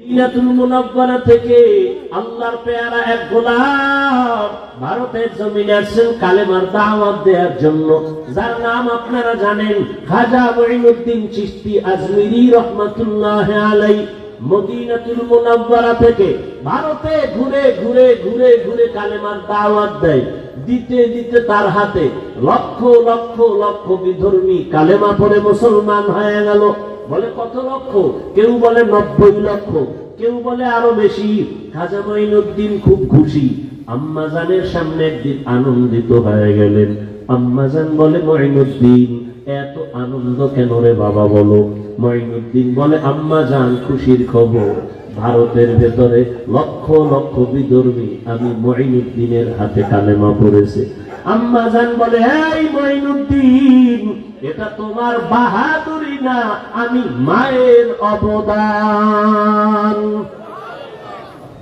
মদিনাতুল মুনাওয়ারা থেকে আল্লাহর পেয়ারা এক গোলাম ভারতের জমিনে আসছেন কালেমার দাওয়াত দেওয়ার জন্য, যার নাম আপনারা জানেন, খাজা মুঈনুদ্দিন চিশতি আজমিরি রহমাতুল্লাহ আলাইহি। মদিনাতুল মুনাওয়ারা থেকে ভারতে ঘুরে ঘুরে ঘুরে ঘুরে কালেমার দাওয়াত দেয়। দিতে দিতে তার হাতে লক্ষ লক্ষ লক্ষ বিধর্মী কালেমা পড়ে মুসলমান হয়ে গেল। বলে কত লক্ষ? কেউ বলে 90 লক্ষ, কেউ বলে আরো বেশি। খাজা মুঈনুদ্দিন খুব খুশি। আম্মাজানের সামনে একদিন আনন্দিত হয়ে গেলেন। আম্মাজান বলে, মুঈনুদ্দিন এত আনন্দ কেন রে বাবা বলো? মুঈনুদ্দিন বলে, আম্মাজান খুশির খবর, ভারতের ভেতরে লক্ষ লক্ষ বিধর্মী আমি মুঈনুদ্দিনের হাতে কালেমা পড়েছে। আম্মাজান বলে, এই মুঈনুদ্দিন, এটা তোমার বাহাদুরি না, আমি মায়ের অবদান।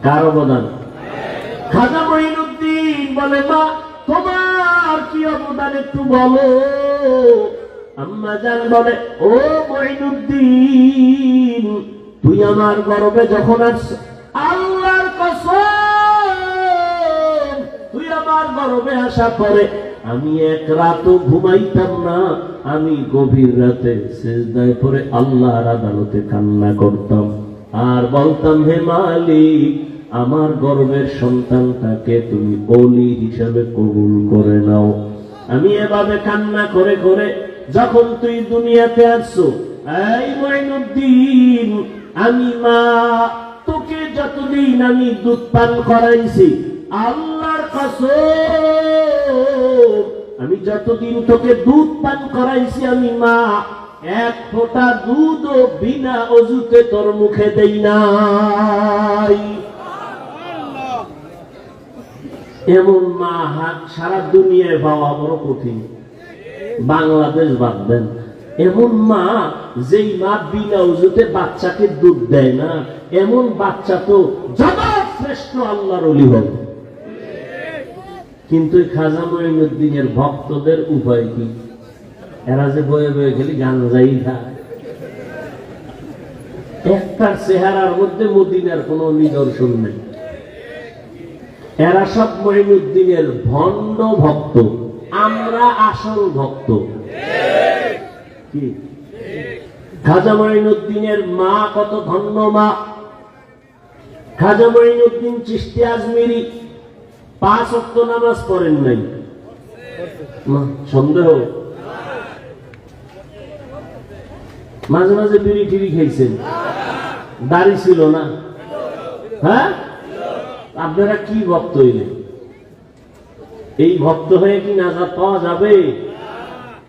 কার অবদান? খাজা মুঈনুদ্দিন বলে, মা তোমার কি অবদান একটু বলো। আম্মাজান বলে, ও মুঈনুদ্দিন, তুই আমার গর্বে যখন আসছ, আল্লাহর কসম, তুই আমার গর্বে আসা পরে আমি এক রাতও ঘুমাইতাম না। আমি গভীর রাতে সিজদায় পড়ে আল্লাহর আদালতে কান্না করতাম আর বলতাম, হে মালিক, আমার গর্বের সন্তানটাকে তুমি ওলি হিসাবে কবুল করে নাও। আমি এভাবে কান্না করে করে যখন তুই দুনিয়াতে আসছো, এই মুঈনুদ্দিন, আমি মা তোকে যতদিন আমি দুধ পান করাইছি, আল্লাহর কসম, আমি যতদিন তোকে দুধ পান করাইছি, আমি মা এক ফোঁটা দুধও বিনা অজুতে তোর মুখে দেই নাই। এমন মা সারা দুনিয়ায় পাওয়া বড় কঠিন, বাংলাদেশ বাদ দেন। এমন মা, যেই মা বিনা অজুতে বাচ্চাকে দুধ দেয় না, এমন বাচ্চা তো জগৎ শ্রেষ্ঠ আল্লাহর ওলি হবে। কিন্তু খাজা মুঈনুদ্দিনের ভক্তদের উপায় কি? এরা যে বয়ে বয়ে গেলে গাঞ্জাই খায়। একটার চেহারার মধ্যে মদিনার কোন নিদর্শন নেই। এরা সব মুঈনুদ্দিনের ভণ্ড ভক্ত, আমরা আসল ভক্ত। কি খাজা মুঈনুদ্দিনের মা কত ধন্য মা! খাজা মুঈনুদ্দিন চিশতি আজমিরি 5 ওয়াক্ত নামাজ পড়েন নাই। সন্দেহ? মাঝে মাঝে বিড়ি টিড়ি খেয়েছেন, দাড়ি ছিল না। হ্যাঁ, আপনারা কি ভক্ত হইলেন? এই ভক্ত হয়ে কি নাজাত পাওয়া যাবে?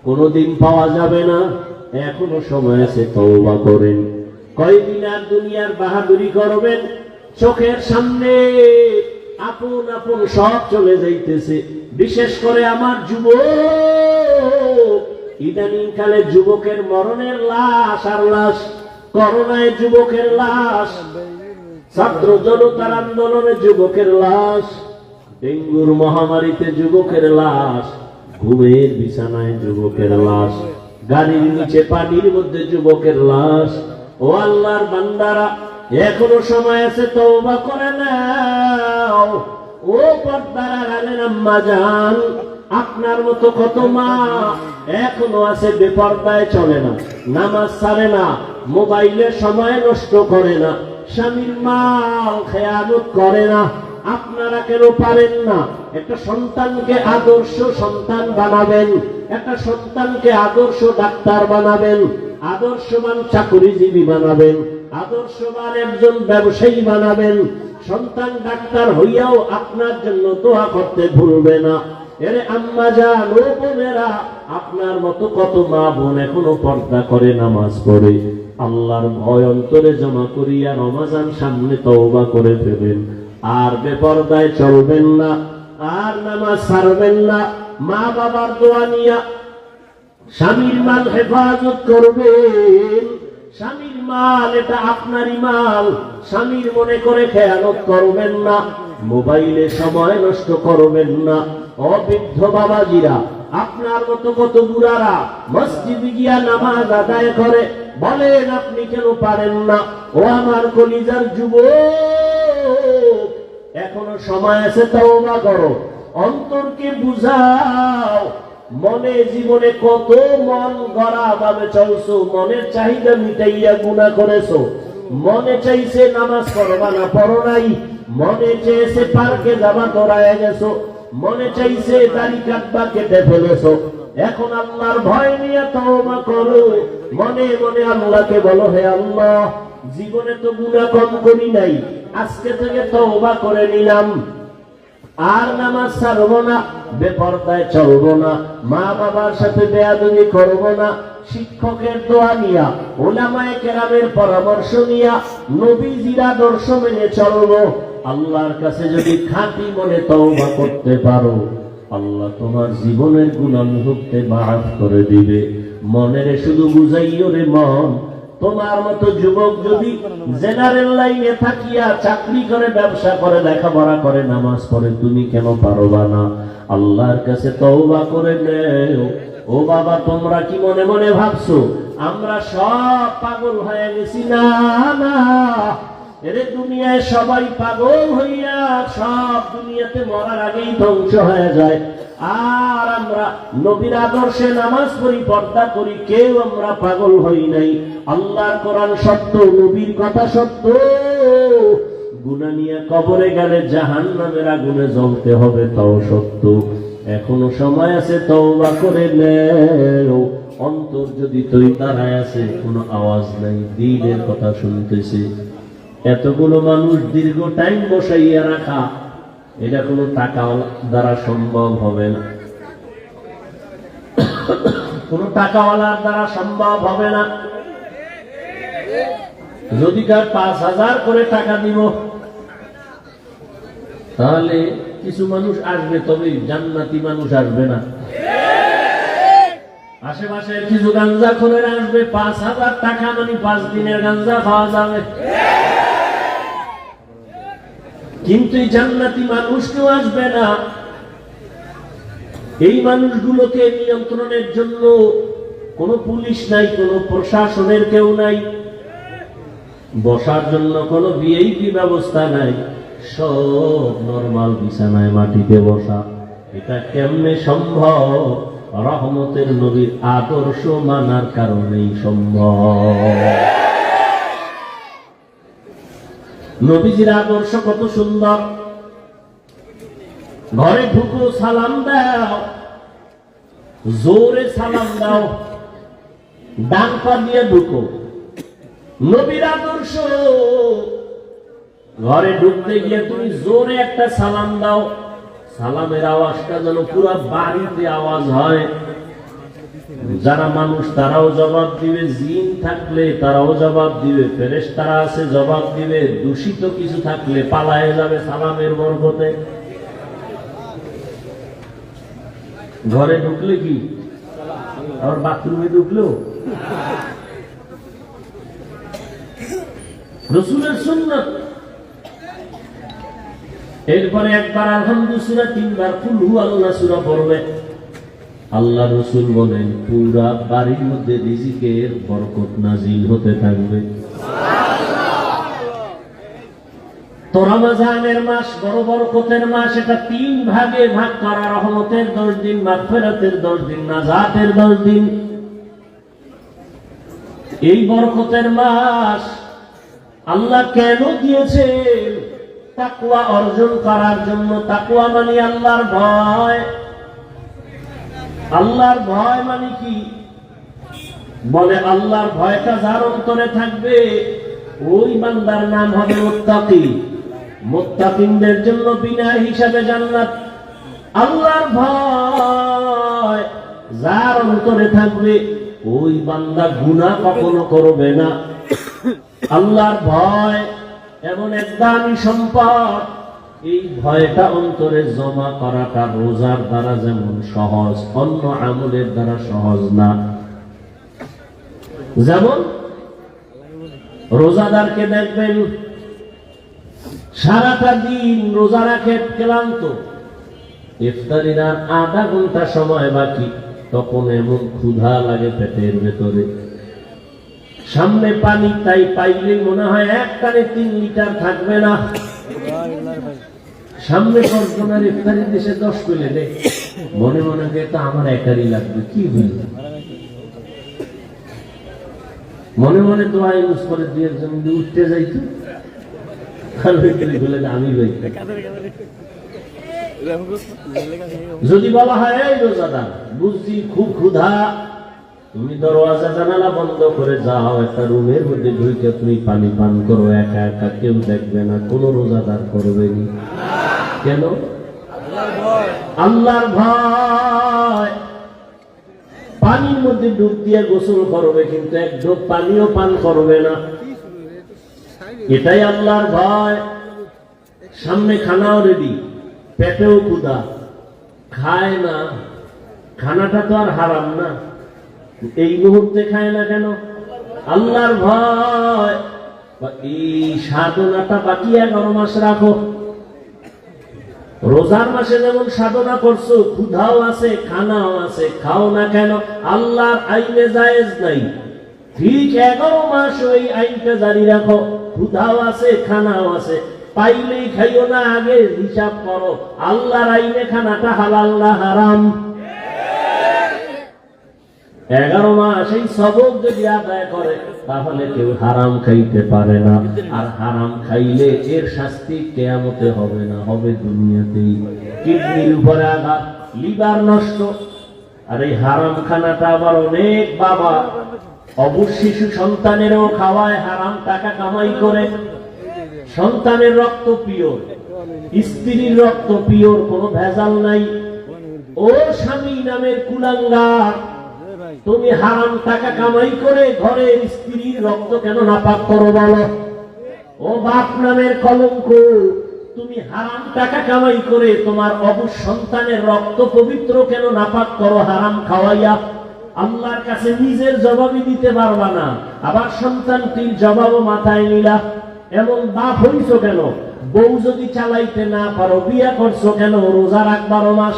কোনদিন পাওয়া যাবে না। এখনো সময় আছে, তওবা করেন। কয়দিন আর দুনিয়ার বাহাদুরি করবেন? চোখের সামনে আপন আপন সব চলে যাইতেছে। বিশেষ করে আমার যুবক, ইদানিং কালে যুবকের মরণের লাশ আর লাশ, করোনায় যুবকের লাশ, ছাত্র জনতার আন্দোলনে যুবকের লাশ, ডেঙ্গুর মহামারীতে যুবকের লাশ, ঘুমের বিছানায় যুবকের লাশ, গাড়ির নিচে পানির মধ্যে যুবকের লাশ। ও আল্লাহর বান্দারা, এখনো সময় আছে, তওবা করে নাও। ও পর্দার আড়ালের আম্মা জান, আপনার মতো কত মা এখনো আছে বেপর্দায় চলে না, নামাজ ছাড়ে না, মোবাইলে সময় নষ্ট করে না, স্বামীর মাল খেয়ানত করে না। আপনারা কেন পারেন না? একটা সন্তানকে আদর্শ সন্তান বানাবেন, একটা সন্তানকে আদর্শ ডাক্তার বানাবেন, আদর্শবান চাকরিজীবী বানাবেন, আদর্শবান একজন ব্যবসায়ী বানাবেন। সন্তান ডাক্তার হইয়াও আপনার জন্য দোয়া করতে ভুলবে না। এরে আম্মা জান, ও বোনেরা, আপনার মতো কত মা বোন এখনো পর্দা করে নামাজ পড়ে। আল্লাহর ভয় অন্তরে জমা করিয়া রমজান সামনে তওবা করে ফেলেন। আর বেপরদায় চলবেন না, আর নামাজ ছাড়বেন না। মা বাবার দোয়া নিয়া স্বামীর মাল হেফাজত করবেন। স্বামীর মাল এটা আপনারই মাল, স্বামীর মনে করে খেয়ানত করবেন না। মোবাইলে সময় নষ্ট করবেন না। অবৃদ্ধ বাবাজিরা, আপনার মতো কত বুড়ারা মসজিদে গিয়া নামাজ আদায় করে, বলেন আপনি কেন পারেন না? ও আমার কলিজার যুবক, এখনো সময় আছে, তওবা করো, অন্তরকে বুঝাও। মনে জীবনে কত মন গড়া ভাবে চলছো, মনের চাহিদা মিটাইয়া গুনাহ করেছো, মনে চাইছে নামাজ পড়বা না, পড়ো নাই, মনে চেয়েছে পার্কে যাবা, দৌড়ায় গেছো, মনে চাইছে দাড়ি কাটবা, কেটে ফেলেছো। এখন আল্লাহর ভয় নিয়ে তওবা করো, মনে মনে আল্লাহকে বলো, হে আল্লাহ, জীবনে তো গুনাহ কম করি নাই, আজকে থেকে তওবা করে নিলাম, আর নামাজ ছাড়বো না, বেপরদায় চলবো না, মা বাবার সাথে বেয়াদবি করবো না, শিক্ষকের দোয়া নিয়া, উলামায়ে কেরামের পরামর্শ নিয়া, নবীজির আদর্শ মেনে চলবো। আল্লাহর কাছে যদি খাঁটি মনে তওবা করতে পারো, আল্লাহ তোমার জীবনের গুনাহ মুহূর্তে মাফ করে দিবে। মনের শুধু বুঝাইও রে মন, তোমার মতো যুবক যদি জেনারেল লাইনে থাকিয়া চাকরি করে, ব্যবসা করে, লেখাপড়া করে, নামাজ পড়ে, তুমি কেন পারবা না? আল্লাহর কাছে তওবা করে নেও। ও বাবা, তোমরা কি মনে মনে ভাবছো আমরা সব পাগল হয়ে গেছি? না না, এরে দুনিয়ায় সবাই পাগল হইয়া সব দুনিয়াতে মরার আগেই ধ্বংস হয়ে যায়। আর আমরা নবীর আদর্শে নামাজ পড়ি, পর্দা করি, কেউ আমরা পাগল হই নাই। আল্লাহর কোরআন সত্য, নবীর কথা সত্য। গুনাহ নিয়ে কবরে গেলে জাহান্নামের আগুনে জ্বলতে হবে, তাও সত্য। এখনো সময় আছে, তওবা করে নেও। অন্তর যদি তুই দাঁড়ায় আছে, কোনো আওয়াজ নাই, দিনের কথা শুনতেছে। এতগুলো মানুষ দীর্ঘ টাইম বসাইয়া রাখা, এটা কোনো টাকা দ্বারা সম্ভব হবে না, কোনো টাকাওয়ালার দ্বারা সম্ভব হবে না। যদি কার 5,000 করে টাকা দিব, তাহলে কিছু মানুষ আসবে, তবে জান্নাতি মানুষ আসবে না। আশেপাশে কিছু গাঞ্জা করে আসবে, 5,000 টাকা মানে 5 দিনের গাঞ্জা খাওয়া যাবে। কিন্তু এই জান্নাতি মানুষ কেউ আসবে না। এই মানুষগুলোকে নিয়ন্ত্রণের জন্য কোনো পুলিশ নাই, কোনো প্রশাসনের কেউ নাই, বসার জন্য কোনো ভিআইপি ব্যবস্থা নাই, সব নরমাল বিছানায় মাটিতে বসা। এটা কেমনে সম্ভব? রহমতের নবীর আদর্শ মানার কারণেই সম্ভব। নবীজির আদর্শ কত সুন্দর। ঘরে ঢুকো, সালাম দাও, জোরে সালাম দাও, ডান পা দিয়ে ঢুকো। নবীর আদর্শ, ঘরে ঢুকতে গিয়ে তুমি জোরে একটা সালাম দাও, সালামের আওয়াজটা যেন পুরো বাড়িতে আওয়াজ হয়। যারা মানুষ তারাও জবাব দিবে, জিন থাকলে তারাও জবাব দিবে, ফেরেশতারা আছে জবাব দিবে, দূষিত কিছু থাকলে পালায়ে যাবে সালামের বরকতে। ঘরে ঢুকলে কি, আর বাথরুমে ঢুকলেও রাসূলের সুন্নাত। এরপরে একবার আলহামদুলিল্লাহ সূরা, 3 বার কুল হুয়াল্লাহ সূরা পড়বে। আল্লাহ রাসূল বলেন, পুরা বাড়ির মধ্যে রিজিকের বরকত নাজিল হতে থাকবে। তো রমজানের মাস বড় বরকতের মাস, এটা 3 ভাগে ভাগ করা। রহমতের 10 দিন, মাগফিরাতের 10 দিন, নাজাতের 10 দিন। এই বরকতের মাস আল্লাহ কেন দিয়েছেন? তাকওয়া অর্জন করার জন্য। তাকওয়া মানে আল্লাহর ভয়। আল্লাহর ভয় মানে কি? বলে আল্লাহর ভয়টা যার অন্তরে থাকবে, ওই বান্দার নাম হবে মুত্তাকি। মুত্তাকিনদের জন্য বিনা হিসাবে জান্নাত। আল্লাহর ভয় যার অন্তরে থাকবে, ওই বান্দা গুনাহ কখনো করবে না। আল্লাহর ভয় এমন এক দামি সম্পদ, এই ভয়টা অন্তরে জমা করাটা রোজার দ্বারা যেমন সহজ, অন্য আমলের দ্বারা সহজ না। যেমন রোজাদারকে দেখবেন সারাটা দিন রোজা রাখে, ক্লান্ত, ইফতারির আর আধা ঘন্টা সময় বাকি, তখন এমন ক্ষুধা লাগে পেটের ভেতরে, সামনে পানি, তাই পাইলে মনে হয় এক টানে 3 লিটার থাকবে না। সামনে কল্পনার ইফতারির দেশে 10 পেলে দে, মনে মনে তো আমার একারই লাগবে, কি হইল? মনে মনে দোয়া ইউজ করে 2 একজন উঠতে যাইতো, আমি যদি বলা হয় এই রোজাদার বুঝছি খুব ক্ষুধা, তুমি দরওয়াজা জানালা বন্ধ করে যাও, একটা রুমের মধ্যে ঢুকে তুমি পানি পান করো, একা একা, কেউ দেখবে না, কোন রোজাদার করবে না। কেন? আল্লাহর ভয়। পানির মধ্যে ডুব দিয়ে গোসল করবে, কিন্তু এক ঢোক পানিও পান করবে না, এটাই আল্লাহর ভয়। সামনে খানাও রেডি, পেটেও ক্ষুধা, খায় না, খানাটা তো আর হারাম না, এই মুহূর্তে খায় না কেন? আল্লাহর ভয়। এই সাধনাটা বাকি 11 মাস রাখো। রোজার মাসে যেমন সাধনা করছো, ক্ষুধাও আছে, খানাও আছে, খাও না কেন? আল্লাহর আইনে জায়েজ নাই, ঠিক 11 মাস ওই আইনটা জারি রাখো। ক্ষুধাও আছে, খানাও আছে, পাইলেই খাইও না, আগে হিসাব করো আল্লাহর আইনে খানাটা হালাল না হারাম। 11 মাস এই সবক যদি আদায় করে, তাহলে কেউ হারাম খাইতে পারে না। আর হারাম খাইলে এর শাস্তি কিয়ামতে হবে না, হবে দুনিয়াতেই। কিডনির উপরে আঘাত, লিভার নষ্ট। আর এই হারাম খানাটা আবার অনেক বাবা অবুঝ শিশু সন্তানেরও খাওয়ায়, হারাম টাকা কামাই করে। সন্তানের রক্ত পিওর, স্ত্রীর রক্ত পিওর, কোনো ভেজাল নাই। ও স্বামী নামের কুলাঙ্গার, তুমি হারাম টাকা কামাই করে ঘরের স্ত্রীর রক্ত কেন নাপাক করো বলো? ও বাপ নামের কলঙ্ক, তুমি হারাম টাকা কামাই করে তোমার অবুঝ সন্তানের রক্ত পবিত্র কেন নাপাক করো হারাম খাওয়াইয়া? আল্লাহর কাছে নিজের জবাবই দিতে পারবা না, আবার সন্তানটির জবাবও মাথায় নিলা। এমন বাপ হইছো কেন? বউ যদি চালাইতে না পারো, বিয়া করছো কেন? রোজা রাখ 12 মাস।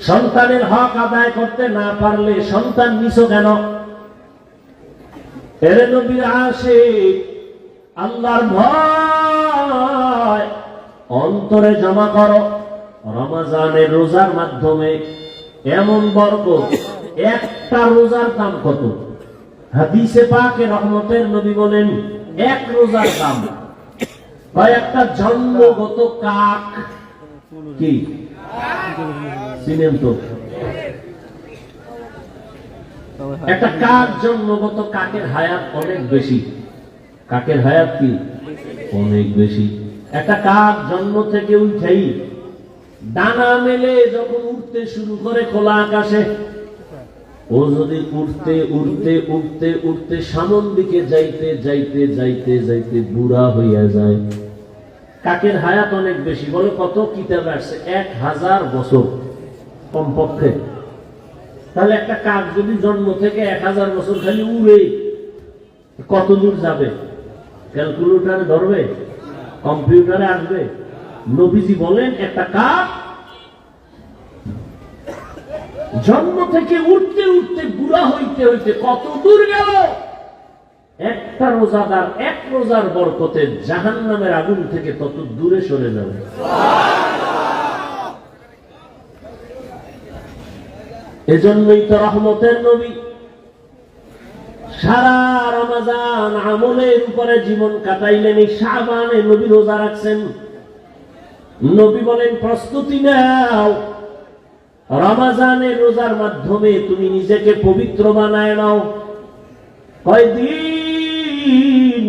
সন্তানের হক আদায় করতে না পারলে সন্তান নিছো কেন? এরে নবীর আশিক, আল্লাহর ভয় অন্তরে জমা করো। রমজানের রোজার মাধ্যমে এমন বরকত, একটা রোজার দাম কত? হাদিসে পাকে রহমতের নবী বলেন, এক রোজার দাম একটা জন্মগত কাক। কি চিনেন তো? একটা কাক, জন্মগত কাকের হায়াত অনেক বেশি। কাকের হায়াত কি? অনেক বেশি। একটা কাক জন্ম থেকে উঠেই ডানা মেলে যখন উঠতে শুরু করে খোলা আকাশে, ও যদি উঠতে উঠতে উঠতে উঠতে সামন দিকে যাইতে যাইতে যাইতে যাইতে বুড়া হইয়া যায়, কাকের হায়াত অনেক বেশি। বলে কত? কিতাবে আসছে 1000 বছর কমপক্ষে। তাহলে একটা কাক যদি জন্ম থেকে 1000 বছর খালি উড়ে, কত দূর যাবে? ক্যালকুলেটরে ধরবে? কম্পিউটারে আসবে? নবীজি বলেন একটা কাক জন্ম থেকে উঠতে উঠতে বুড়া হইতে হইতে কত দূর গেল? একটা রোজাদার এক রোজার বরকতে জাহান্নামের আগুন থেকে তত দূরে সরে যাবে। এজন্যই তো রহমতের নবী সারা রমজান আমলের উপরে জীবন কাটাইলেন। এই শাবানে নবী রোজা রাখছেন। নবী বলেন, প্রস্তুতি নাও, রমজানের রোজার মাধ্যমে তুমি নিজেকে পবিত্র বানায় নাও। কয়দিন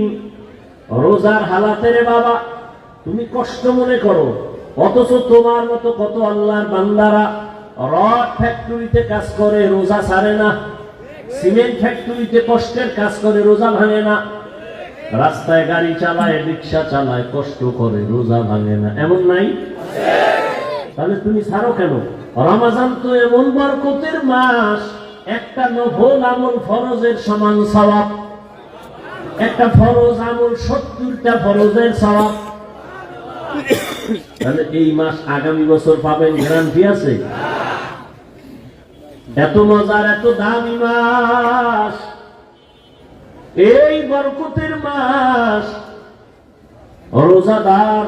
রোজার হালাতে রে বাবা তুমি কষ্ট মনে করো, অথচ তোমার মতো কত আল্লাহর বান্দারা রড ফ্যাক্টরিতে কাজ করে, রোজা ছাড়ে না। সিমেন্ট ফ্যাক্টরিতে কষ্টের কাজ করে, রোজা ভাঙে না। রাস্তায় গাড়ি চালায়, রিক্সা চালায়, কষ্ট করে, রোজা ভাঙে না। এমন নাই? তাহলে তুমি ছাড়ো কেন? রমজান তো এমন বরকতের মাস, একটা নফল আমল ফরজের সমান সওয়াব। একটা ফরজ আমল 70টা ফরজের সওয়াব। তাহলে এই মাস আগামী বছর পাবেন, গ্যারান্টি আছে? এত মজার, এত দামি মাস, এই বরকতের মাস, রোজাদার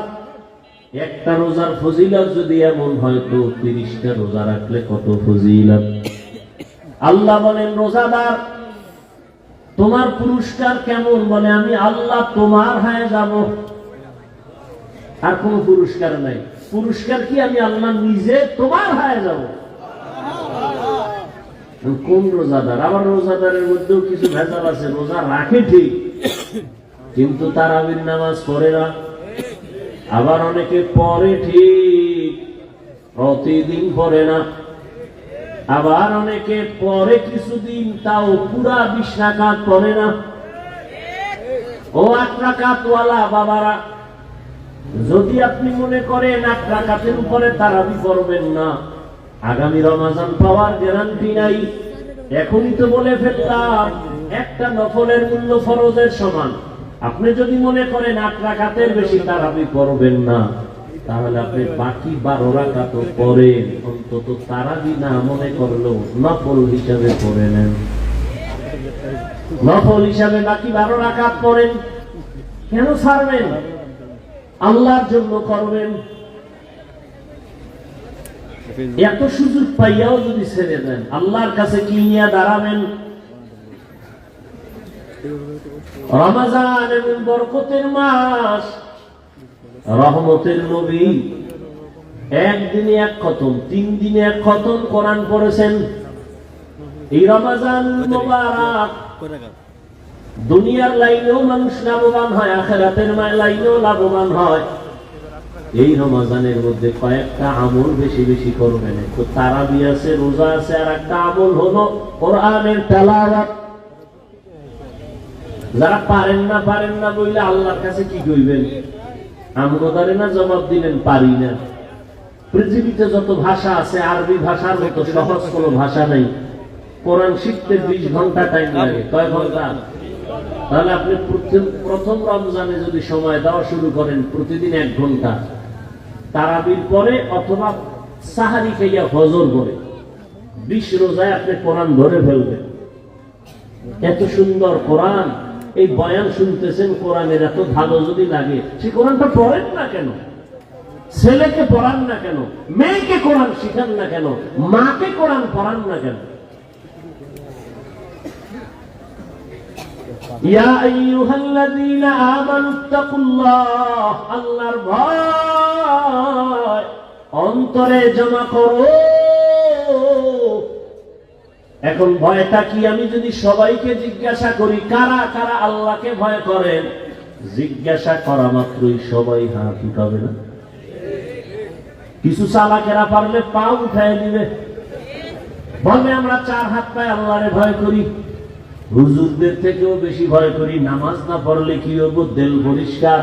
একটা রোজার ফজিলত যদি এমন হয় তো 30টা রোজা রাখলে কত ফজিলত। আল্লাহ বলেন রোজাদার তোমার পুরস্কার কেমন? বলে আমি আল্লাহ তোমার হয়ে যাব, আর কোন পুরস্কার নাই। পুরস্কার কি? আমি আল্লাহ নিজে তোমার হয়ে যাব। কোন রোজাদার? আবার রোজাদারের মধ্যেও কিছু ভেজাল আছে। রোজা রাখে ঠিক, কিন্তু তারাবির নামাজ পড়ে না। আবার অনেকে পড়ে ঠিক, প্রতিদিন পড়ে না। আবার অনেকে পরে কিছুদিন, তাও পুরা 20 রাকাত পড়ে না। ও 8 রাকাত ওয়ালা বাবারা, যদি আপনি মনে করেন 8 রাকাতের উপরে তারাবি পড়বেন না, আগামী রমজান পাওয়ার গ্যারান্টি নাই। এখনই তো বলে ফেললাম একটা নফলের মূল্য ফরজের সমান। আপনি যদি মনে করেন 8 রাকাতের বেশি তারাবি পড়বেন না, তাহলে আপনি বাকি 12 রাকাত পড়েন, অন্তত তারাবি না মনে করলেও নফল হিসাবে পড়ে নেন। নফল হিসাবে বাকি 12 রাকাত পড়েন। কেন ছাড়বেন? আল্লাহর জন্য করবেন। এত সুযোগ পাইয়াও যদি ছেড়ে দেন, আল্লাহর কাছে কি নিয়ে দাঁড়াবেন? রমজান এবং বরকতের মাস, রহমতের নবী একদিনে 1 খতম, 3 দিনে 1 খতম কোরআন পড়েছেন। এই রমজান মুবারক দুনিয়ার লাইনেও মানুষ লাভবান হয়, আখিরাতের লাইনেও লাভবান হয়। এই রমজানের মধ্যে কয়েকটা আমল বেশি বেশি করবেন। তো তারাবি আছে, রোজা আছে, আর একটা আমল হলো কোরআনের তেলাওয়াত। যারা পারেন না বললে আল্লাহর কাছে কি কইবেন? আমগোদারে না জবাব দিলেন পারি না। পৃথিবীতে যত ভাষা আছে, আরবি ভাষার মতো সহজ কোনো ভাষা নাই। কোরআন শিখতে 20 ঘন্টা টাইম লাগে। কয় ঘন্টা? তাহলে আপনি প্রথম রমজানে যদি সময় দেওয়া শুরু করেন প্রতিদিন 1 ঘন্টা, তারাবির পরে অথবা সাহারি খাইয়া ফজর পরে 20 রোজায় আপনি কোরআন ধরে ফেলবেন। এত সুন্দর কোরআন, এই বয়ান শুনতেছেন, কোরআনের এত ভালো যদি লাগে, সে কোরআনটা পড়েন না কেন? ছেলেকে পড়ান না কেন? মেয়েকে কোরআন শিখান না কেন? মাকে কোরআন পড়ান না কেন? ইয়া আইয়ুহাল্লাযীনা আমানুত্তাকুল্লাহ, আল্লাহর ভয় অন্তরে জমা করো। এখন ভয়টা কি? আমি যদি সবাইকে জিজ্ঞাসা করি কারা কারা আল্লাহকে ভয় করেন, জিজ্ঞাসা করা মাত্রই সবাই হাত উঠাবে না? কিছু চালাকেরা পারলে পা উঠায় দিবে, বলবে আমরা 4 হাত পায়ে আল্লাহরে ভয় করি, হুজুরদের থেকেও বেশি ভয় করি, নামাজ না পড়লে কি হবো, দিল পরিষ্কার।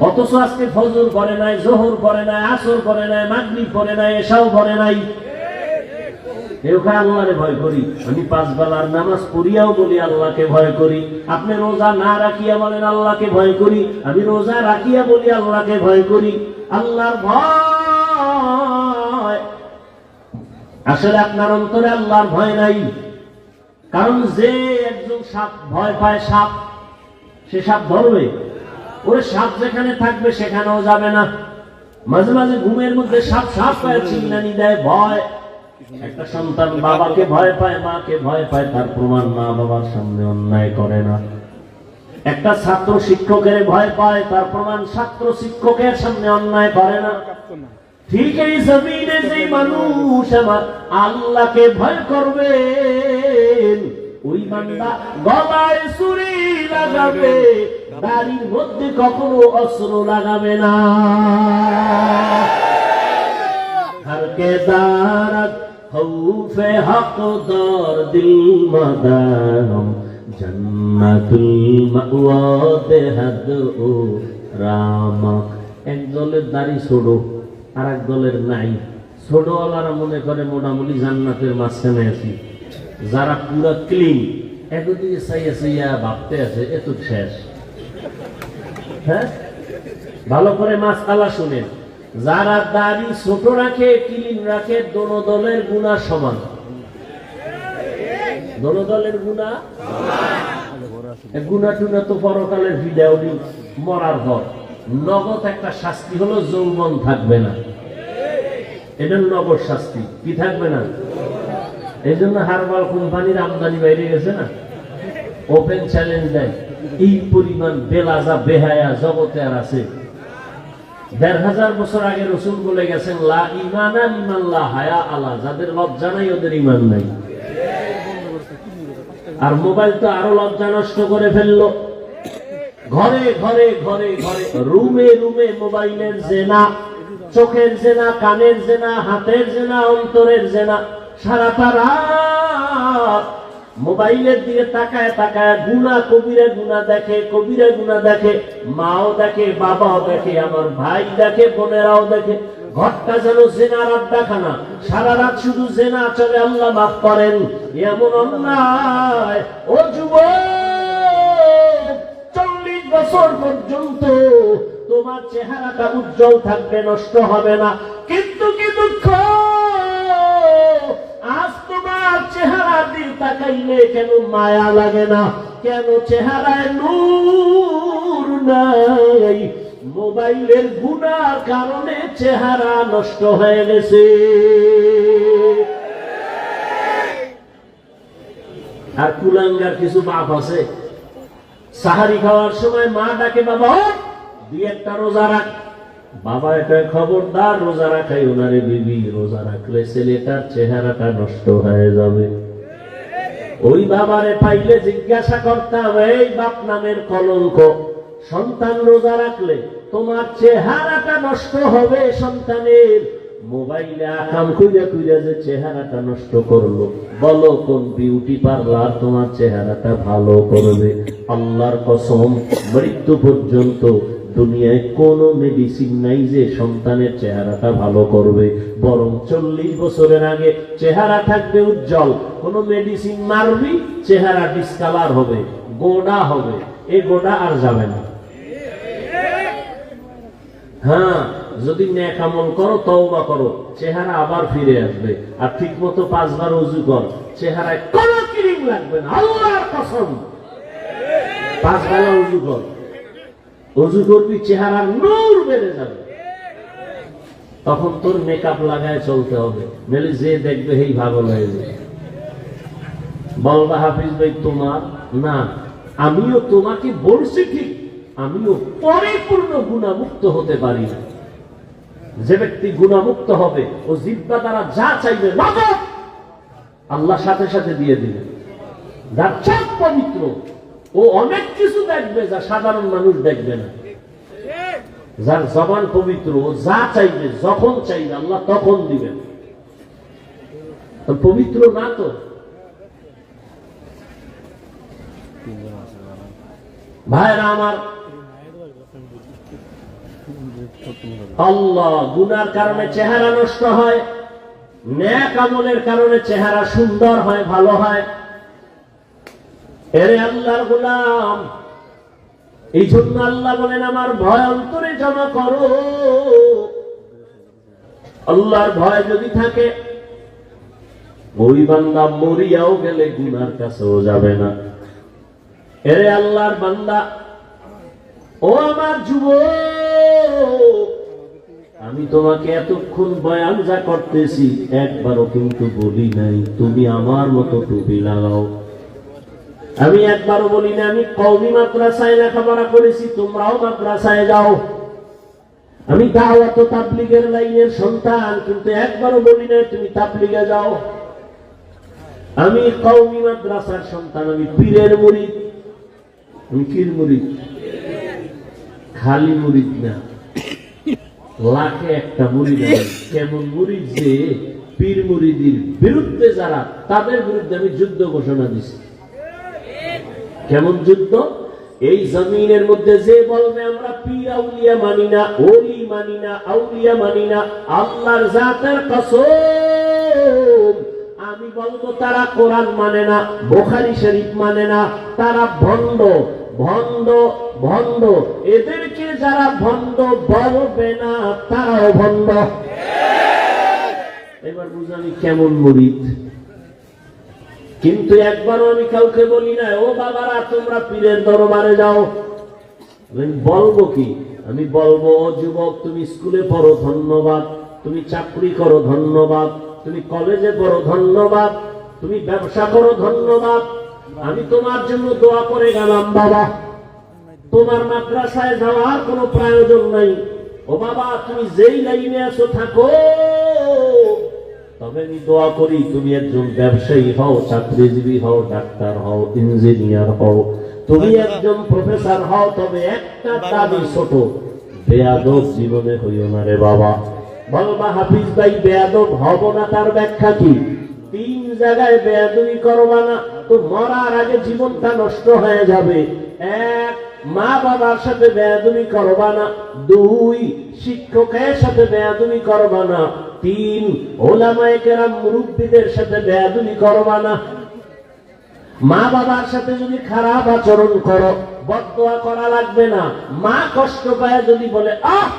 অথচ আজকে ফজর পড়ে নাই, যোহর পড়ে নাই, আসর পড়ে নাই, মাগরিব পড়ে নাই, এশাও পড়ে নাই। আল্লাহরে ভয় করি। আমি 5 বেলার নামাজ পড়িয়াও বলি আল্লাহকে ভয় করি। আপনি রোজা না রাখিয়া বলেন আল্লাহকে ভয় করি, আমি রোজা রাখিয়া বলি আল্লাহকে ভয় করি। আল্লাহর ভয়, আসলে আপনার অন্তরে আল্লাহর ভয় নাই। কারণ যে একজন সাপ ভয় পায়, সাপ, সে সাপ ধরবে? ওরে সাপ যেখানে থাকবে সেখানেও যাবে না। মাঝে মাঝে ঘুমের মধ্যে সাপ সাপ পায় চিল্লানি দেয়, ভয়। একটা সন্তান বাবাকে ভয় পায়, মাকে ভয় পায়, তার প্রমাণ মা বাবার সামনে অন্যায় করে না। একটা ছাত্র শিক্ষকের ভয় পায়, তার প্রমাণ ছাত্র শিক্ষকের সামনে অন্যায় করে না। ঠিক এই জমিনে যে মানুষ আমার আল্লাহকে ভয় করবে, ওই বান্দা গলায় ছুরি লাগাবে, দাড়ির মধ্যে কখনো অস্ত্র লাগাবে না। হরকে দারত খৌফে হক দর দিল মাদানম জান্নাতুল মাওয়া দেহাদ ও রাম। এক দলের দাড়ি ছোট, আর এক দলের নাই। ছোটওয়ালারা মনে করে মোটামুটি জান্নাতের মাঝখানে আছি। যারা পুরা ক্লিন, একদিকে চাইয়া চাইয়া ভাবতে আছে এত শেষ। হ্যাঁ, ভালো করে মাসআলা শুনেন। যারা দাড়ি ছোট রাখে, ক্লিন রাখে, দোনো দলের গুনাহ সমান। দোনো দলের গুণা গুণা টুনা তো পরকালের ভিডিও মরার ঘর। নগদ একটা শাস্তি হলো যৌবন থাকবে না, এটা নগদ শাস্তি। কি থাকবে না? এই জন্য হারবাল কোম্পানির আমদানি বাইরে গেছে না, ওপেন চ্যালেঞ্জ দেয়। এই পরিমাণ বেলাজা বেহায়া জগতে আর আছে? ১৫০০ বছর আগে রসুল বলে গেছেন, লা ঈমানা লিমান লা হায়া আলা, যাদের লজ্জা নাই ওদের ঈমান নাই। আর মোবাইল তো আরো লজ্জা নষ্ট করে ফেললো। ঘরে ঘরে ঘরে ঘরে রুমে রুমে মোবাইলের জেনা, চোখের জেনা, কানের জেনা, হাতের জেনা, অন্তরের জেনা। সারাটা রাত মোবাইলের দিকে তাকায় তাকায় গুনাহ, কবিরা গুনাহ দেখে, কবিরা গুনাহ দেখে। মাও দেখে, বাবাও দেখে, আমার ভাই দেখে, বোনেরাও দেখে। ঘরটা যেন জেনার আড্ডাখানা, সারা রাত শুধু জেনা চলে। আল্লাহ মাফ করেন, এমন অন্যায়। ও যুবক, 40 বছর পর্যন্ত তোমার চেহারাটা উজ্জ্বল থাকবে, নষ্ট হবে না। কিন্তু কি দুঃখ, আজ তোমার চেহারা দিয়ে তাকাইলে কেন মায়া লাগে না? কেন চেহারায় নূর নাই? মোবাইলের গুনার কারণে চেহারা নষ্ট হয়ে গেছে। আর কুলাঙ্গার কিছু বাপ আছে, সাহারি খাওয়ার সময় মা ডাকে, বাবা দুই একটা রোজা রাখ। বাবা এটা খবরদার, রোজা রাখাই ওনারে বিবি, রোজা রাখলে ছেলেটার চেহারাটা নষ্ট হয়ে যাবে। ওই বাবারে পাইলে জিজ্ঞাসা করতাম, এই বাপ নামের কলঙ্ক, সন্তান রোজা রাখলে তোমার চেহারাটা নষ্ট হবে সন্তানের। মোবাইলে আকাম কইরা কইরা যে চেহারাটা নষ্ট করলো, বলো কোন বিউটি পার্লার তোমার চেহারাটা ভালো করবে? আল্লাহর কসম, মৃত্যু পর্যন্ত দুনিয়ায় কোনো মেডিসিন নাই যে সন্তানের চেহারাটা ভালো করবে। বরং 40 বছরের আগে চেহারা থাকবে উজ্জ্বল। কোন মেডিসিন মারবি, চেহারা ডিসকালার হবে, গোড়া হবে। এই গোড়া আর যাবে না। হ্যাঁ, যদি নেক আমল করো, তওবা করো, চেহারা আবার ফিরে আসবে। আর ঠিক মতো 5 বার ওযু কর, চেহারায় কোনো ক্রিম লাগবে না। আল্লাহর কসম, 5 বেলা ওযু কর, ওযু করবি, চেহারার নূর বেড়ে যাবে। তখন তোর মেকআপ লাগায় চলতে হবে, নইলে যে দেখবে এই পাগল হয়ে যাবে। বলবা হাফিজ ভাই তোমার না, আমিও তোমাকে বলছি ঠিক, আমিও পরিপূর্ণ গুণামুক্ত হতে পারি না। যে ব্যক্তি গুণামুক্ত হবে, ও জিহ্বা দ্বারা যা চাইবে নগদ আল্লাহ সাথে সাথে দিয়ে দিবে। যার চোখ পবিত্র, ও অনেক কিছু দেখবে যা সাধারণ মানুষ দেখবে না। যার জবান পবিত্র, ও যা চাইবে যখন চাইবে আল্লাহ তখন দিবেন। পবিত্র না তো। ভাইরা আমার, আল্লাহ গুনার কারণে চেহারা নষ্ট হয়, নেক আমলের কারণে চেহারা সুন্দর হয়, ভালো হয়। এরে আল্লাহর গোলাম, এই জন্য আল্লাহ বলেন, আমার ভয় অন্তরে জমা করো। আল্লাহর ভয় যদি থাকে, ওই বান্দা মরিয়াও গেলে গুনার কাছেও যাবে না। এরে আল্লাহর বান্দা, ও আমার যুবক, আমি তোমাকে এতক্ষণ বয়ান যা করতেছি একবারও কিন্তু বলি নাই তুমি আমার মতো টুপি লাগাও। আমি একবারও বলি না আমি কওমি মাদ্রাসায় লেখাপড়া করেছি, তোমরাও মাদ্রাসায় যাও। আমি দাওয়াত ও তাবলীগের লাইনের সন্তান, কিন্তু একবারও বলি না তুমি তাবলীগে যাও। আমি কওমি মাদ্রাসার সন্তান, আমি পীরের মুরিদ। আমি পীর মুরিদ, খালি মুরিদ না, লাখে একটা মুরিদ। কেমন মুরিদ যে পীর মুরিদির বিরুদ্ধে যারা, তাদের বিরুদ্ধে আমি যুদ্ধ ঘোষণা দিছি। কেমন যুদ্ধ? এই জমিনের মধ্যে যে বলবে আমরা পীর আউলিয়া মানি না, ওলি মানি না, আউলিয়া মানি না, আল্লাহর জাতের কসম আমি বলবো তারা কোরআন মানে না, বুখারী শরীফ মানে না, তারা ভণ্ড ভণ্ড ভণ্ড। এদেরকে যারা ভণ্ড বলবে না, তারাও ভণ্ড। এবার বুঝানি কেমন মুরিদ। কিন্তু একবারও আমি কাউকে বলি না ও বাবারা তোমরা পীরের দরবারে যাও। আমি বলবো কি? আমি বলবো ও যুবক তুমি স্কুলে পড়ো ধন্যবাদ, তুমি চাকরি করো ধন্যবাদ, তুমি কলেজে পড়ো ধন্যবাদ, তুমি ব্যবসা করো ধন্যবাদ, আমি তোমার জন্য দোয়া করে গেলাম বাবা। তোমার মাদ্রাসায় যাওয়ার কোনো প্রয়োজন নাই। ও বাবা তুমি যেই লাইনে আছো থাকো, তবে আমি দোয়া করি তুমি একজন ব্যবসায়ী হও, চাকরিজীবী হও, ডাক্তার হও, ইঞ্জিনিয়ার হও, তুমি একজন প্রফেসর হও, তবে একটা দাবি ছোট, বেয়াদব জীবনে হইও না রে বাবা। বলবা হাফিজ ভাই বেয়াদব হব না, তার ব্যাখ্যা কি? 3 জায়গায় বেয়াদবি করবা না তো মরার আগে জীবনটা নষ্ট হয়ে যাবে। 1 মা বাবার সাথে বেয়াদবি করবা না, 2 শিক্ষকের সাথে বেয়াদবি করবা না, 3 ওলামায়ে কেরাম মুরব্বিদের সাথে বেয়াদবি করবা না। মা বাবার সাথে যদি খারাপ আচরণ করো বদদোয়া করা লাগবে না। মা কষ্ট পায় যদি বলে আহ,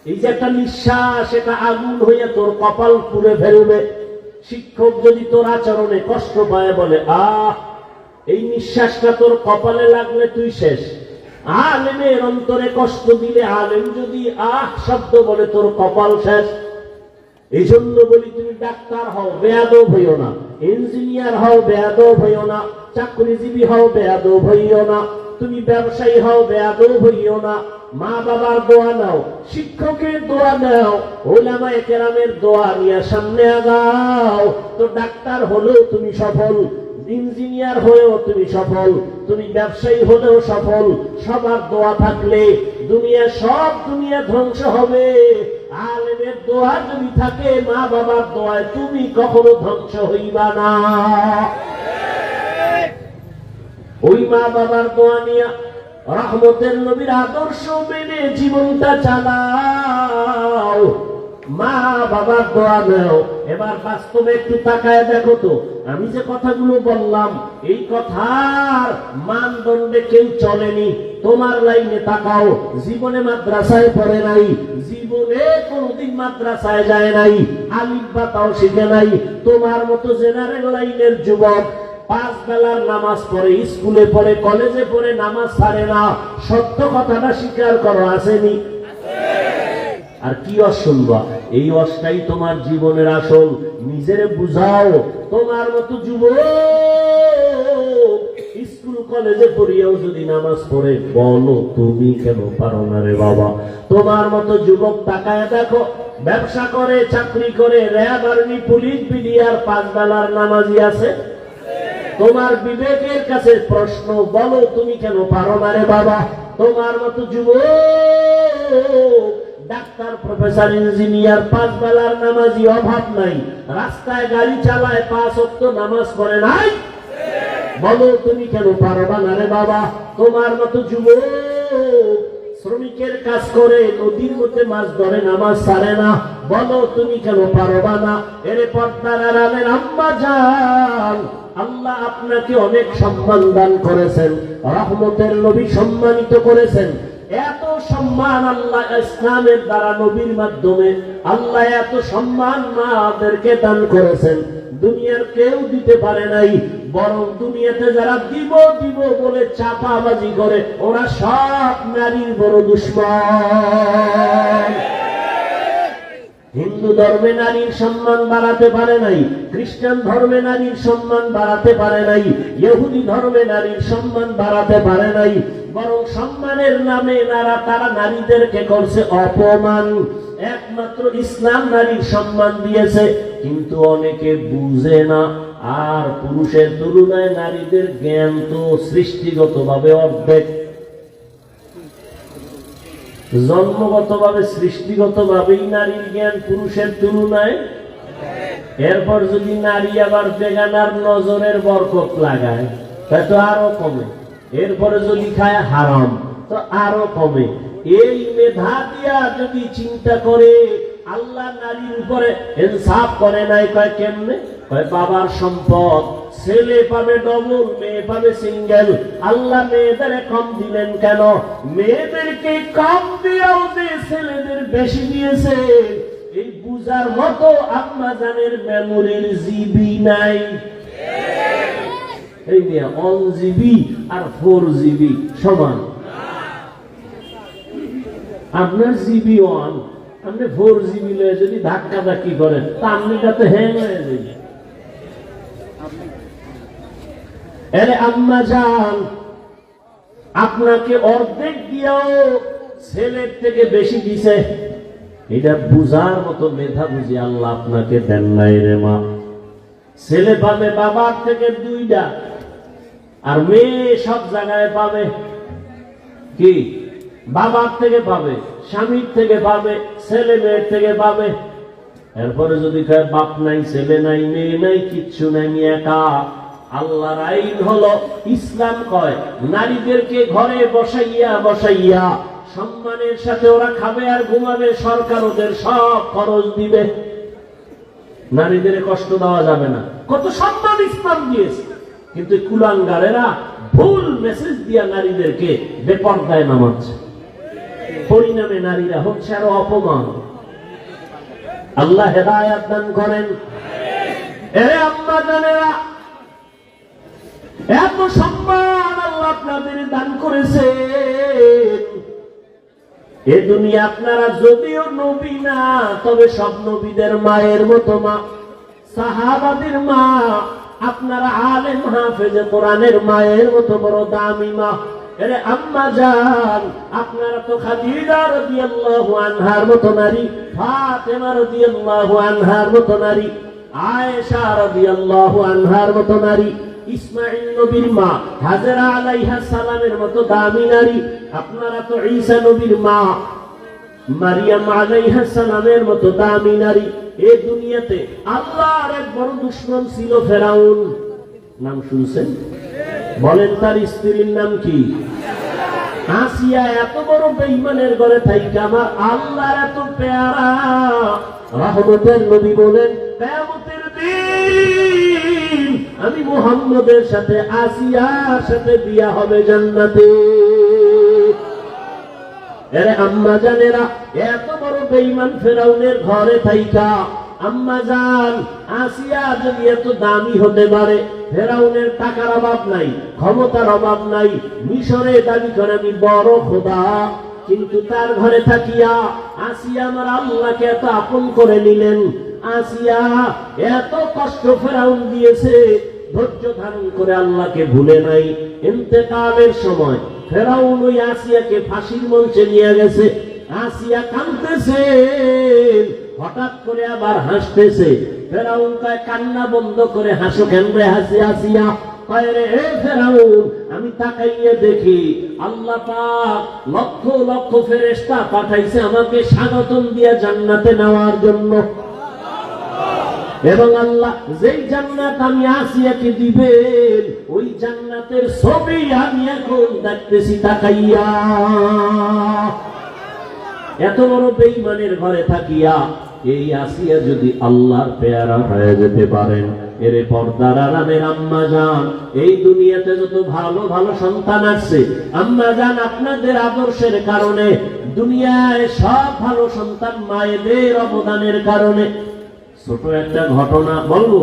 এই যে একটা নিঃশ্বাস এটা আগুন হয়ে তোর কপাল পুড়ে ফেলবে। শিক্ষক যদি তোর আচরণে কষ্ট পায় বলে আহ, এই নিঃশ্বাসটা তোর কপালে লাগলে তুই শেষ। আলেমের অন্তরে কষ্ট দিলে আলেম যদি আহ শব্দ বলে তোর কপাল শেষ। এই জন্য বলি তুমি ডাক্তার হও বেয়াদব হইও না, ইঞ্জিনিয়ার হও বেয়াদব হইও না, চাকরিজীবী হও বেয়াদব হইও না, তুমি ব্যবসায়ী হও বেয়াদব হইও না। মা বাবার দোয়া নাও, শিক্ষকের দোয়া নাও, ওলামায়ে কেরামের দোয়া নিয়ে সামনে আগাও। তো ডাক্তার হলেও তুমি সফল, ইঞ্জিনিয়ার হয়েও তুমি সফল, তুমি ব্যবসায়ী হলেও সফল। সবার দোয়া থাকলে সব দুনিয়া ধ্বংস হবে। আলেমের দোয়া যদি থাকে, মা বাবার দোয়ায় তুমি কখনো ধ্বংস হইবা না। ওই মা বাবার দোয়া নিয়ে রহমতের নবীর আদর্শ মেনে জীবনটা চালাও। মা বাবার দোয়া নাও। এবার বাস্তবে একটু তাকায় দেখো তো, আমি যে কথাগুলো বললাম এই কথার মানদণ্ডে কেউ চলেনি। তোমার লাইনে তাকাও, জীবনে মাদ্রাসায় পড়ে নাই, জীবনে কোনদিন মাদ্রাসায় যায় নাই, আলিফ বা তাও শিখে নাই। তোমার মতো জেনারেল লাইনের যুবক 5 বেলার নামাজ পড়ে, স্কুলে পড়ে, কলেজে পড়ে, নামাজ ছাড়ে না। সত্য কথাটা স্বীকার করো, আসেনি? আর কি অস শুনবা? এই অসটাই তোমার জীবনের আসল। নিজের বুঝাও। তোমার মতো যুবক স্কুল কলেজে পড়িয়াও যদি নামাজ পড়ে, বলো তুমি কেন পারো না রে বাবা? তোমার মতো যুবক তাকায় দেখো, ব্যবসা করে, চাকরি করে, র্যাব, আর্মি, পুলিশ, বিডিআর, 5 বেলার নামাজি আছে। তোমার বিবেকের কাছে প্রশ্ন, বলো তুমি কেন পারো না রে বাবা? তোমার মতো যুবক ডাক্তার, প্রফেসর, ইঞ্জিনিয়ার, 5 বেলার নামাজি অভাব নাই, রাস্তায় গাড়ি চালায়, 5 ওয়াক্ত নামাজ পড়ে নাই, বলো তুমি কেন পারবা না রে বাবা? তোমার মতো যুবক শ্রমিকের কাজ করে, নদীর মধ্যে মাছ ধরে, নামাজ ছাড়ে না, বলো তুমি কেন পারবা না? এর পর্দার আড়ালের আম্মা জান, আল্লাহ আপনাকে অনেক সম্মান দান করেছেন, রহমতের নবী সম্মানিত করেছেন। এত সম্মান আল্লাহ ইসলামের দ্বারা, নবীর মাধ্যমে আল্লাহ এত সম্মান মাদেরকে দান করেছেন, দুনিয়ার কেউ দিতে পারে নাই। বরং দুনিয়াতে যারা দিব দিব বলে চাপাবাজি করে, ওরা সব নারীর বড় দুশমন। হিন্দু ধর্মে নারীর সম্মান বাড়াতে পারে নাই, খ্রিস্টান ধর্মে নারীর সম্মান বাড়াতে পারে নাই, ইহুদি ধর্মে নারীর সম্মান বাড়াতে পারে নাই। বরং সম্মানের নামে তারা নারীদেরকে করছে অপমান। একমাত্র ইসলাম নারীর সম্মান দিয়েছে, কিন্তু অনেকে বুঝে না। আর পুরুষের তুলনায় নারীদের জ্ঞান তো সৃষ্টিগতভাবে অর্ধেক, জন্মগতভাবে সৃষ্টিগতভাবেই নারীর জ্ঞান পুরুষের তুলনায়। এরপর যদি নারী আবার বেগানার নজরের বরকত লাগায় তা তো আরো কমে। এরপরে যদি খায় হারাম তো আরো কমে। এই মেধা দিয়া যদি চিন্তা করে, আল্লাহ নারীর উপরে ইনসাফ করে নাই। কয় কেমনে? কয় বাবার সম্পদ, ছেলে পাবে ডবল, মেয়ে পাবে সিঙ্গেল। আল্লাহ মেয়েদের কম দিলেন কেন? মেয়েদেরকে কম দিয়েও যে ছেলেদের বেশি দিয়েছে, এই বুঝার মতো আম্মা জানের মেমোরির জিবি নাই। এই নিয়ে 1 GB আর 4 GB সমান। আপনার GB 1, আপনি 4 GB লয়ে যদি ধাক্কা ধাক্কি করেন তা আপনি কাছে হ্যাং হয়ে যাবে। আরে আম্মা জান, আপনাকে অর্ধেক দিয়েও ছেলের থেকে বেশি দিছে, এটা বুঝার মতো মেধা বুঝি আল্লাহ আপনাকে দেন নাই রে মা। ছেলে পাবে বাবার থেকে 2টা, আর মেয়ে সব জায়গায় পাবে কি? বাবার থেকে পাবে, স্বামীর থেকে পাবে, ছেলে মেয়ের থেকে পাবে। এরপরে যদি কয় বাপ নাই, ছেলে নাই, মেয়ে নাই, কিচ্ছু নাই, একা, আল্লাহর আইন হলো, ইসলাম কয় নারীদেরকে ঘরে বসাইয়া বসাইয়া সম্মানের সাথে ওরা খাবে আর ঘুমাবে, সরকার ওদের সব খরচ দিবে। নারীদের কষ্ট দেওয়া যাবে না, কত সম্মান ইসলাম দিয়েছে। কিন্তু কুলাঙ্গারেরা ভুল মেসেজ দিয়া নারীদেরকে বেপরদায় নামাচ্ছে, পরিণামে নারীরা হচ্ছে আরো অপমান। আল্লাহ হেদায়েত দান করেন। এরে আম্মা জানেরা, এত সম্মান আল্লাহ আপনাদের দান করেছে। এ দুনিয়া আপনারা যদিও নবী না, তবে সব নবীদের মায়ের মতো মা, সাহাবাদের মা, আপনারা আলেম হাফেজে কোরআনের মায়ের মতো বড় দামি মা। আরে আম্মা জান, আপনারা তো খাদিজা রাদিয়াল্লাহু আনহার মতো নারী, ফাতেমা রাদিয়াল্লাহু আনহার মতো নারী, আয়েশা রাদিয়াল্লাহু আনহার মতো নারী, ইসমাঈল নবীর মা হাজেরা আলাইহা সালামের মতো দামি নারী। আপনারা তো ঈসা নবীর মা মারিয়াম আলাইহা সালামের মতো দামি নারী। এই দুনিয়াতে আল্লাহর এক বড় দুশমন ছিল ফেরাউন, নাম শুনছেন? বলেন তার স্ত্রীর নাম কি? আসিয়া। এত বড় বেঈমানের ঘরে থাইকা আমার আল্লাহর এত পেয়ারা রহমতের নবী বলেন, কিয়ামতের দিন আমি মুহাম্মদের সাথে আসিয়ার সাথে বিয়া হবে জান্নাতে। আরে আম্মা জানেরা, এত বড় বেঈমান ফেরাউনের ঘরে থাইকা আম্মা জান আসিয়া যদি এত দামি হতে পারে, ফেরাউনের টাকার অভাব নাই, ক্ষমতার অভাব নাই, মিশরে দাবি করে আমি বড় খোদা, কিন্তু তার ঘরে থাকিয়া আসিয়া আমার আল্লাহকে এত আপন করে নিলেন। আসিয়া এত কষ্ট ফেরাউন দিয়েছে, ধৈর্য ধারণ করে আল্লাহকে ভুলে নাই। ইন্তেকালের সময় ফেরাউন ওই আসিয়াকে ফাঁসির মঞ্চে নিয়ে গেছে। আসিয়া কাঁদতেছে, হঠাৎ করে আবার হাসতেছে। ফেরাউন কয়, কান্না বন্ধ করে হাসো কেন রে আসিয়া? কয় রে হে ফেরাউন, আমি তাকাইয়ে দেখি আল্লাহ পাক লক্ষ লক্ষ ফেরেশতা পাঠাইছে আমাকে স্বাগতম দিয়া জান্নাতে নেওয়ার জন্য। এবং আল্লাহ যেই জান্নাত আমি আসিয়াকে দিবেন, ওই জান্নাতের ছবি আমি এখন দেখতেছি তাকাইয়া। এত বড় বেঈমানের ঘরে থাকিয়া এই আসিয়া যদি আল্লাহর পেয়ারা হয়ে যেতে পারেন, এরে পর্দার আড়ালের আম্মা জান, এই দুনিয়াতে যত ভালো ভালো সন্তান আছে আম্মা জান, আপনাদের আদর্শের কারণে দুনিয়ায় সব ভালো সন্তান মায়েদের অবদানের কারণে। ছোট একটা ঘটনা বলবো।